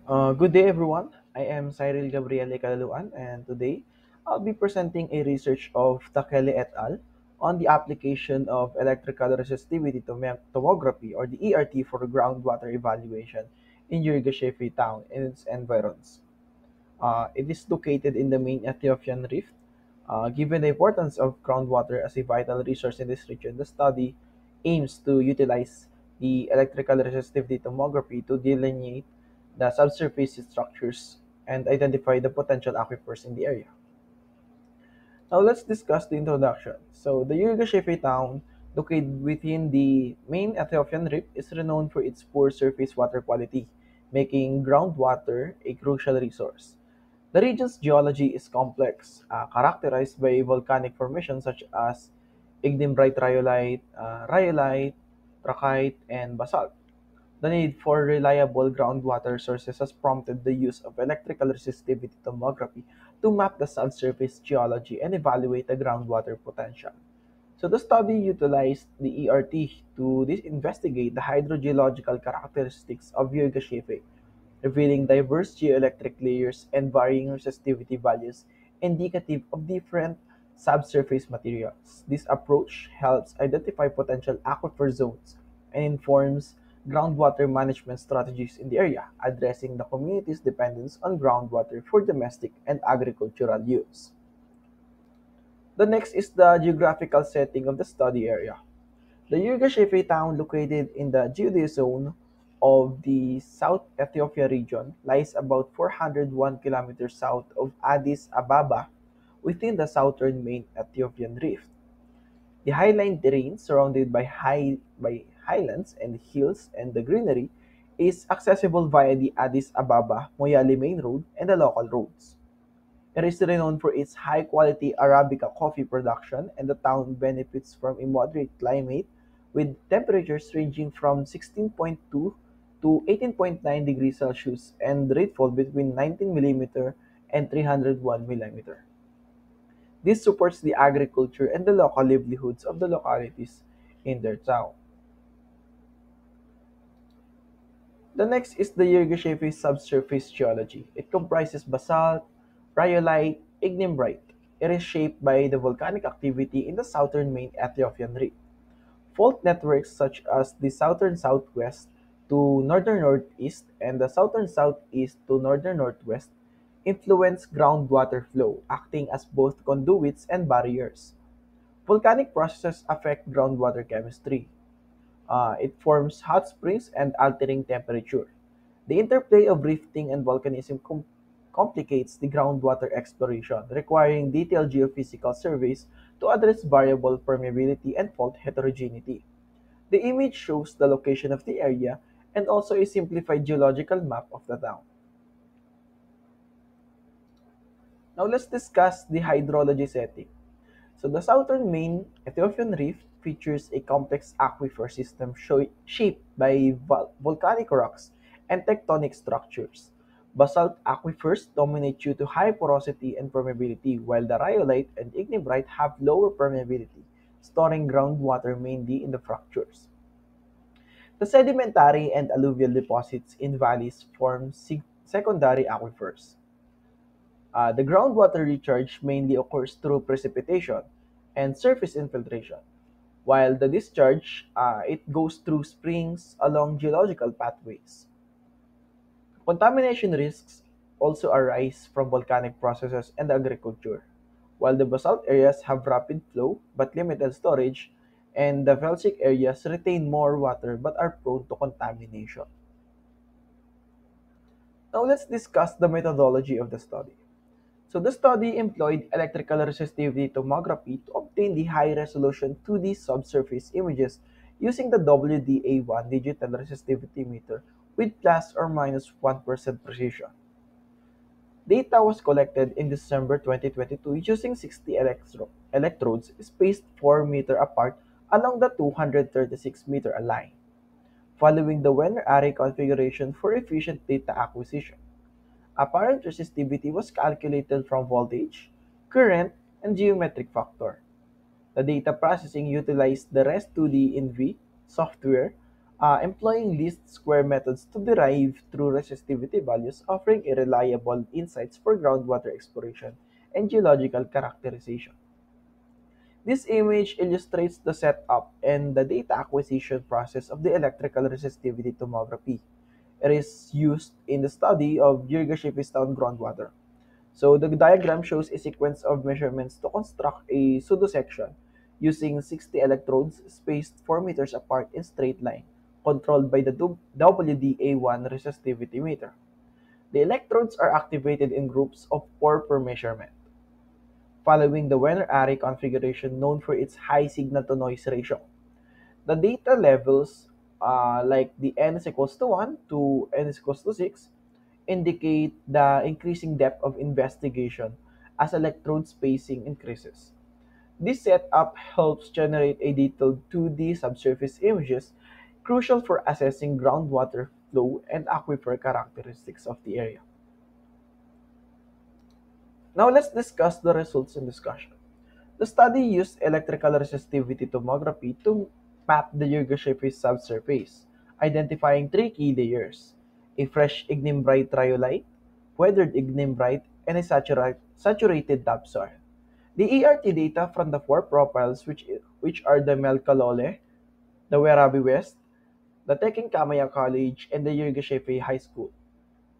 Good day, everyone. I am Cyril Gabriele Calaluan, and today I'll be presenting a research of Takele et al. On the application of electrical resistivity tomography, or the ERT, for groundwater evaluation in Yirgacheffe town and its environs. It is located in the main Ethiopian rift. Given the importance of groundwater as a vital resource in this region, the study aims to utilize the electrical resistivity tomography to delineate the subsurface structures and identify the potential aquifers in the area. Now let's discuss the introduction. So the Yirgacheffe town, located within the main Ethiopian rift, is renowned for its poor surface water quality, making groundwater a crucial resource. The region's geology is complex, characterized by volcanic formations such as ignimbrite rhyolite, trachyte, and basalt. The need for reliable groundwater sources has prompted the use of electrical resistivity tomography to map the subsurface geology and evaluate the groundwater potential. So the study utilized the ERT to investigate the hydrogeological characteristics of Yirgacheffe, revealing diverse geoelectric layers and varying resistivity values indicative of different subsurface materials. This approach helps identify potential aquifer zones and informs groundwater management strategies in the area, addressing the community's dependence on groundwater for domestic and agricultural use. The next is the geographical setting of the study area. The Yirgacheffe town, located in the geodesy of the South Ethiopia region, lies about 401 kilometers south of Addis Ababa within the southern main Ethiopian rift. The highline terrain, surrounded by highlands and hills and the greenery, is accessible via the Addis Ababa Moyale Main Road and the local roads. It is renowned for its high-quality Arabica coffee production, and the town benefits from a moderate climate with temperatures ranging from 16.2 to 18.9 degrees Celsius and rainfall between 19 mm and 301 mm. This supports the agriculture and the local livelihoods of the localities in their town. The next is the Yirgacheffe subsurface geology. It comprises basalt, rhyolite, ignimbrite. It is shaped by the volcanic activity in the southern main Ethiopian Rift. Fault networks such as the southern southwest to northern northeast and the southern southeast to northern northwest influence groundwater flow, acting as both conduits and barriers. Volcanic processes affect groundwater chemistry. It forms hot springs and altering temperature. The interplay of rifting and volcanism complicates the groundwater exploration, requiring detailed geophysical surveys to address variable permeability and fault heterogeneity. The image shows the location of the area and also a simplified geological map of the town. Now let's discuss the hydrology setting. So the southern main Ethiopian rift features a complex aquifer system shaped by volcanic rocks and tectonic structures. Basalt aquifers dominate due to high porosity and permeability, while the rhyolite and ignimbrite have lower permeability, storing groundwater mainly in the fractures. The sedimentary and alluvial deposits in valleys form secondary aquifers. The groundwater recharge mainly occurs through precipitation and surface infiltration, while the discharge it goes through springs along geological pathways. Contamination risks also arise from volcanic processes and agriculture, while the basalt areas have rapid flow but limited storage, and the felsic areas retain more water but are prone to contamination. Now let's discuss the methodology of the study. So the study employed electrical resistivity tomography to obtain the high-resolution 2D subsurface images using the WDA1 digital resistivity meter with plus or minus 1% precision. Data was collected in December 2022 using 60 electrodes spaced 4 meter apart along the 236-meter line, following the Wenner array configuration for efficient data acquisition. Apparent resistivity was calculated from voltage, current, and geometric factor. The data processing utilized the REST2D INV software employing least square methods to derive true resistivity values, offering a reliable insights for groundwater exploration and geological characterization. This image illustrates the setup and the data acquisition process of the electrical resistivity tomography. It is used in the study of Jirga-Shepistone groundwater. So the diagram shows a sequence of measurements to construct a pseudo-section using 60 electrodes spaced 4 meters apart in straight line, controlled by the WDA1 resistivity meter. The electrodes are activated in groups of 4 per measurement, following the Werner-Array configuration known for its high signal-to-noise ratio. The data levels, like the n is equals to 1 to n is equals to 6, indicate the increasing depth of investigation as electrode spacing increases. This setup helps generate a detailed 2D subsurface images crucial for assessing groundwater flow and aquifer characteristics of the area. Now let's discuss the results in discussion. The study used electrical resistivity tomography to map the Yurgasheffe subsurface, identifying three key layers: a fresh ignimbrite rhyolite, weathered ignimbrite, and a saturated topsoil. The ERT data from the four profiles, which are the Melkalole, the Werribee West, the Teking Kamaya College, and the Yirgacheffe High School.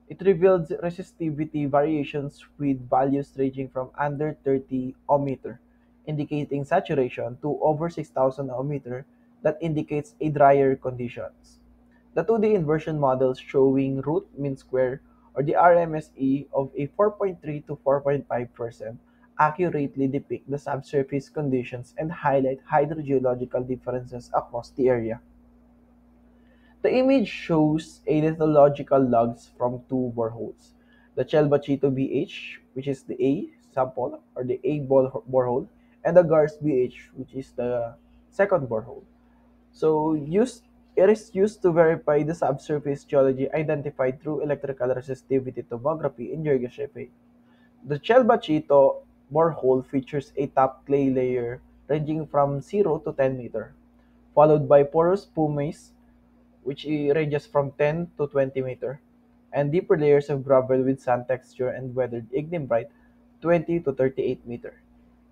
It revealed resistivity variations with values ranging from under 30 ohmmeter, indicating saturation, to over 6,000 ohmmeter, that indicates a drier conditions. The 2D inversion models showing root mean square, or the RMSE, of a 4.3 to 4.5% accurately depict the subsurface conditions and highlight hydrogeological differences across the area. The image shows a lithological logs from two boreholes: the Chelbachito BH, which is the A sample or the borehole, and the Gars BH, which is the second borehole. So it is used to verify the subsurface geology identified through electrical resistivity tomography in Yirgacheffe. The Chelbachito borehole features a top clay layer ranging from 0 to 10 meter, followed by porous pumice, which ranges from 10 to 20 meter, and deeper layers of gravel with sand texture and weathered ignimbrite 20 to 38 meter.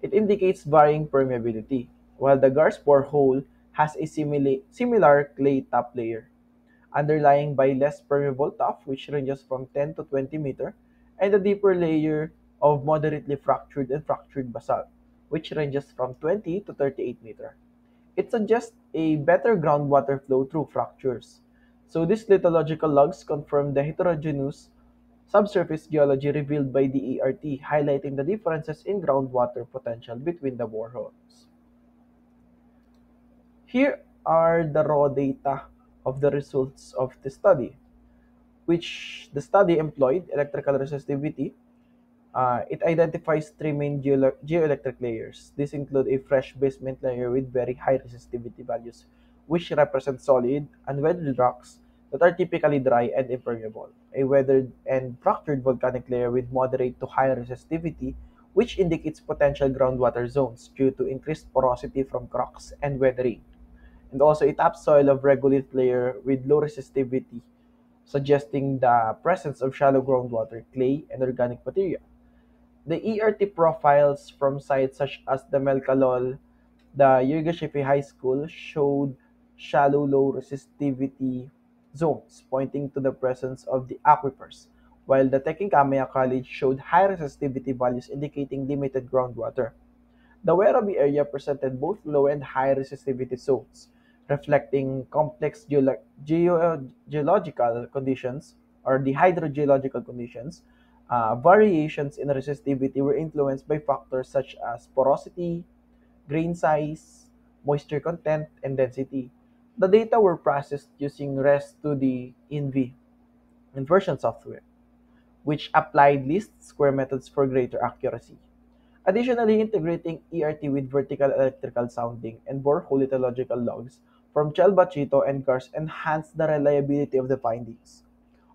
It indicates varying permeability, while the Garspore hole has a similar clay top layer, underlying by less permeable top, which ranges from 10 to 20 meter, and a deeper layer of moderately fractured and fractured basalt, which ranges from 20 to 38 meter. It suggests a better groundwater flow through fractures. So these lithological logs confirm the heterogeneous subsurface geology revealed by the ERT, highlighting the differences in groundwater potential between the boreholes. Here are the raw data of the results of the study, which the study employed electrical resistivity. It identifies three main geoelectric layers. These include a fresh basement layer with very high resistivity values, which represent solid, unweathered rocks that are typically dry and impermeable; a weathered and fractured volcanic layer with moderate to high resistivity, which indicates potential groundwater zones due to increased porosity from cracks and weathering; and also a topsoil of regolith layer with low resistivity, suggesting the presence of shallow groundwater, clay, and organic material. The ERT profiles from sites such as the Melkalol, the Yirgacheffe High School, showed shallow low resistivity zones, pointing to the presence of the aquifers, while the Teking-Kamaya College showed high resistivity values indicating limited groundwater. The Werribee area presented both low and high resistivity zones, reflecting complex geological conditions, or the hydrogeological conditions. Variations in resistivity were influenced by factors such as porosity, grain size, moisture content, and density. The data were processed using REST2D INV inversion software, which applied least square methods for greater accuracy. Additionally, integrating ERT with vertical electrical sounding and borehole lithological logs from Chelbachito and Gars enhanced the reliability of the findings.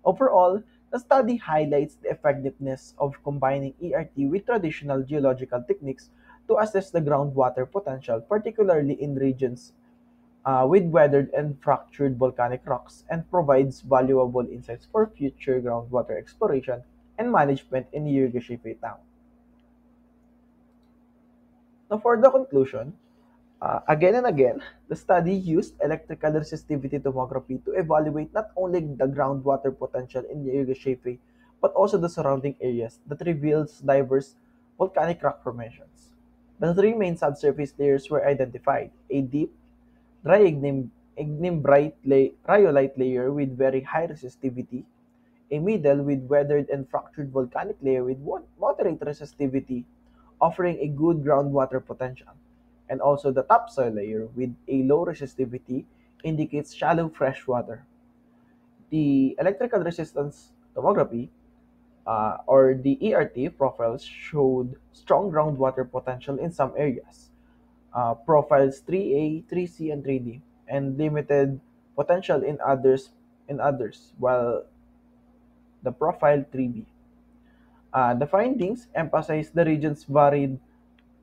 Overall, the study highlights the effectiveness of combining ERT with traditional geological techniques to assess the groundwater potential, particularly in regions with weathered and fractured volcanic rocks and provides valuable insights for future groundwater exploration and management in Yirgacheffe town. Now, for the conclusion, again and again, the study used electrical resistivity tomography to evaluate not only the groundwater potential in Yirgacheffe, but also the surrounding areas that reveals diverse volcanic rock formations. The three main subsurface layers were identified: a deep, dry rhyolite layer with very high resistivity, a middle with weathered and fractured volcanic layer with moderate resistivity, offering a good groundwater potential, and also the topsoil layer with a low resistivity indicates shallow freshwater. The electrical resistance tomography or the ERT profiles showed strong groundwater potential in some areas, profiles 3A, 3C, and 3D, and limited potential in others, while the profile 3B. The findings emphasize the region's varied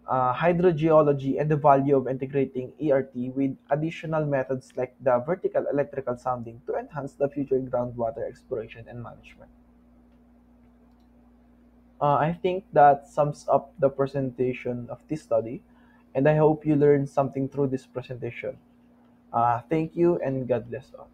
hydrogeology and the value of integrating ERT with additional methods like the vertical electrical sounding to enhance the future groundwater exploration and management. I think that sums up the presentation of this study, and I hope you learned something through this presentation. Thank you and God bless all.